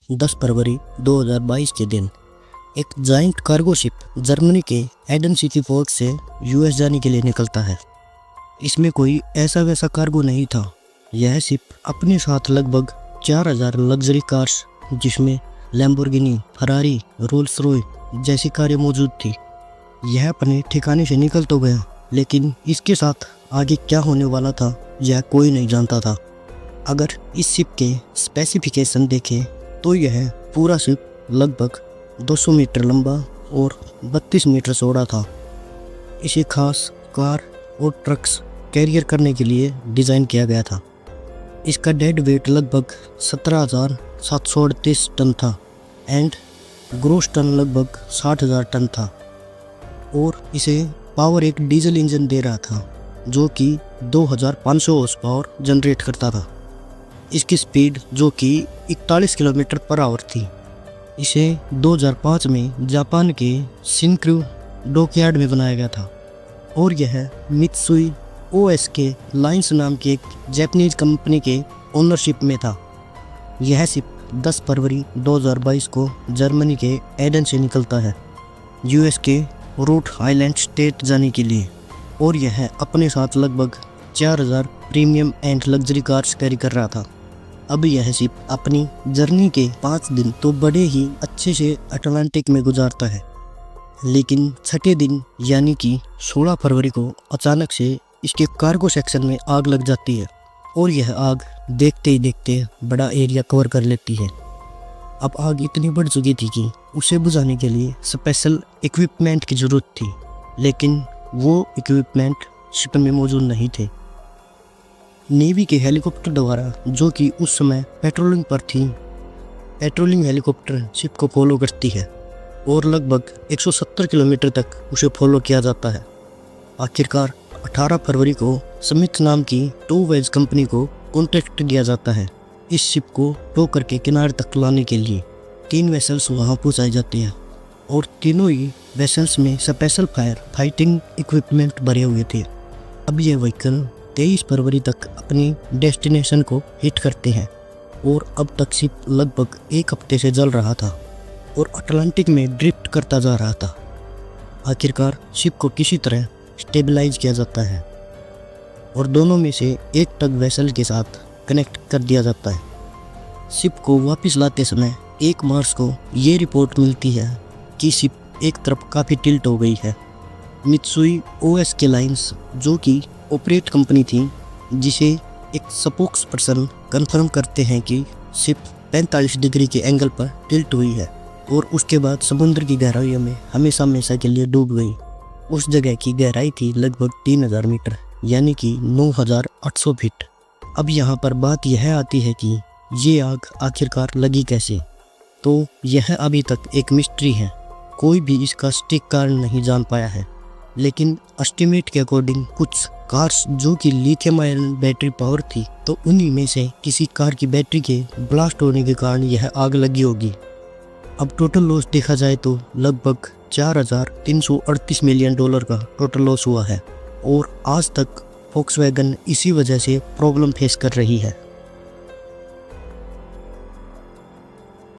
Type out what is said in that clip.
10 फरवरी 2022 के दिन एक जाइंट कार्गो शिप जर्मनी के एडन सिटी पोर्ट से यूएस जाने के लिए निकलता है। इसमें कोई ऐसा वैसा कार्गो नहीं था। यह शिप अपने साथ लगभग 4000 लग्जरी कार्स, जिसमें लैम्बोर्गिनी, फरारी, रोल्स रॉयस जैसी कारें मौजूद थी। यह अपने ठिकाने से निकल तो गया, लेकिन इसके साथ आगे क्या होने वाला था यह कोई नहीं जानता था। अगर इस शिप के स्पेसिफिकेशन देखें तो यह पूरा शिप लगभग 200 मीटर लंबा और 32 मीटर चौड़ा था। इसे खास कार और ट्रक्स कैरियर करने के लिए डिज़ाइन किया गया था। इसका डेड वेट लगभग 17,738 टन था एंड ग्रोस टन लगभग 60,000 टन था, और इसे पावर एक डीजल इंजन दे रहा था जो कि 2500 हॉर्स पावर जनरेट करता था। इसकी स्पीड जो कि 41 किलोमीटर पर आवर थी। इसे 2005 में जापान के शिनक्यू डॉकयार्ड में बनाया गया था, और यह मित्सुई ओएसके लाइन्स नाम की एक जापानीज कंपनी के ओनरशिप में था। यह शिप 10 फरवरी 2022 को जर्मनी के एडन से निकलता है यूएस के रोड आइलैंड स्टेट जाने के लिए, और यह अपने साथ लगभग 4000 premium and luxury cars carry कर रहा था। अब यह शिप अपनी जर्नी के 5 दिन तो बड़े ही अच्छे से अटलांटिक में गुजारता है, लेकिन छठे दिन यानी कि 16 फरवरी को अचानक से इसके कार्गो सेक्शन में आग लग जाती है, और यह आग देखते ही देखते बड़ा एरिया कवर कर लेती है। अब आग इतनी बढ़ चुकी थी कि उसे बुझाने के लिए स्पेशल इक्विपमेंट की ज़रूरत थी, लेकिन वो इक्विपमेंट शिप में मौजूद नहीं थे। नेवी के हेलीकॉप्टर द्वारा, जो कि उस समय पेट्रोलिंग पर थी, पेट्रोलिंग हेलीकॉप्टर शिप को फॉलो करती है और लगभग 170 किलोमीटर तक उसे फॉलो किया जाता है। आखिरकार 18 फरवरी को स्मिथ नाम की टो वेज कंपनी को कॉन्ट्रैक्ट दिया जाता है इस शिप को टो करके किनारे तक लाने के लिए। 3 वेसल्स वहां पहुंचाई जाती हैं, और तीनों ही वेसल्स में स्पेशल फाइटिंग इक्विपमेंट भरे हुए थे। अब ये व्हीकल 23 फरवरी तक अपनी डेस्टिनेशन को हिट करते हैं, और अब तक शिप लगभग 1 हफ्ते से जल रहा था और अटलांटिक में ड्रिफ्ट करता जा रहा था। आखिरकार शिप को किसी तरह स्टेबलाइज किया जाता है और दोनों में से एक टग वेसल के साथ कनेक्ट कर दिया जाता है। शिप को वापस लाते समय 1 मार्च को ये रिपोर्ट मिलती है कि शिप एक तरफ काफ़ी टिल्ट हो गई है। मित्सुई ओएसके लाइन्स, जो कि ऑपरेट कंपनी थी, जिसे एक स्पोक्स पर्सन कन्फर्म करते हैं कि शिप 45 डिग्री के एंगल पर टिल्ट हुई है और उसके बाद समुद्र की गहराइयों में हमेशा के लिए डूब गई। उस जगह की गहराई थी लगभग 3000 मीटर यानी कि 9800 फीट। अब यहाँ पर बात यह आती है कि ये आग आखिरकार लगी कैसे, तो यह अभी तक एक मिस्ट्री है। कोई भी इसका सटीक कारण नहीं जान पाया है, लेकिन एस्टिमेट के अकॉर्डिंग कुछ कार्स जो कि लिथियम आयन बैटरी पावर थी, तो उन्हीं में से किसी कार की बैटरी के ब्लास्ट होने के कारण यह आग लगी होगी। अब टोटल लॉस देखा जाए तो लगभग $4,338 मिलियन का टोटल लॉस हुआ है, और आज तक वोक्सवैगन इसी वजह से प्रॉब्लम फेस कर रही है।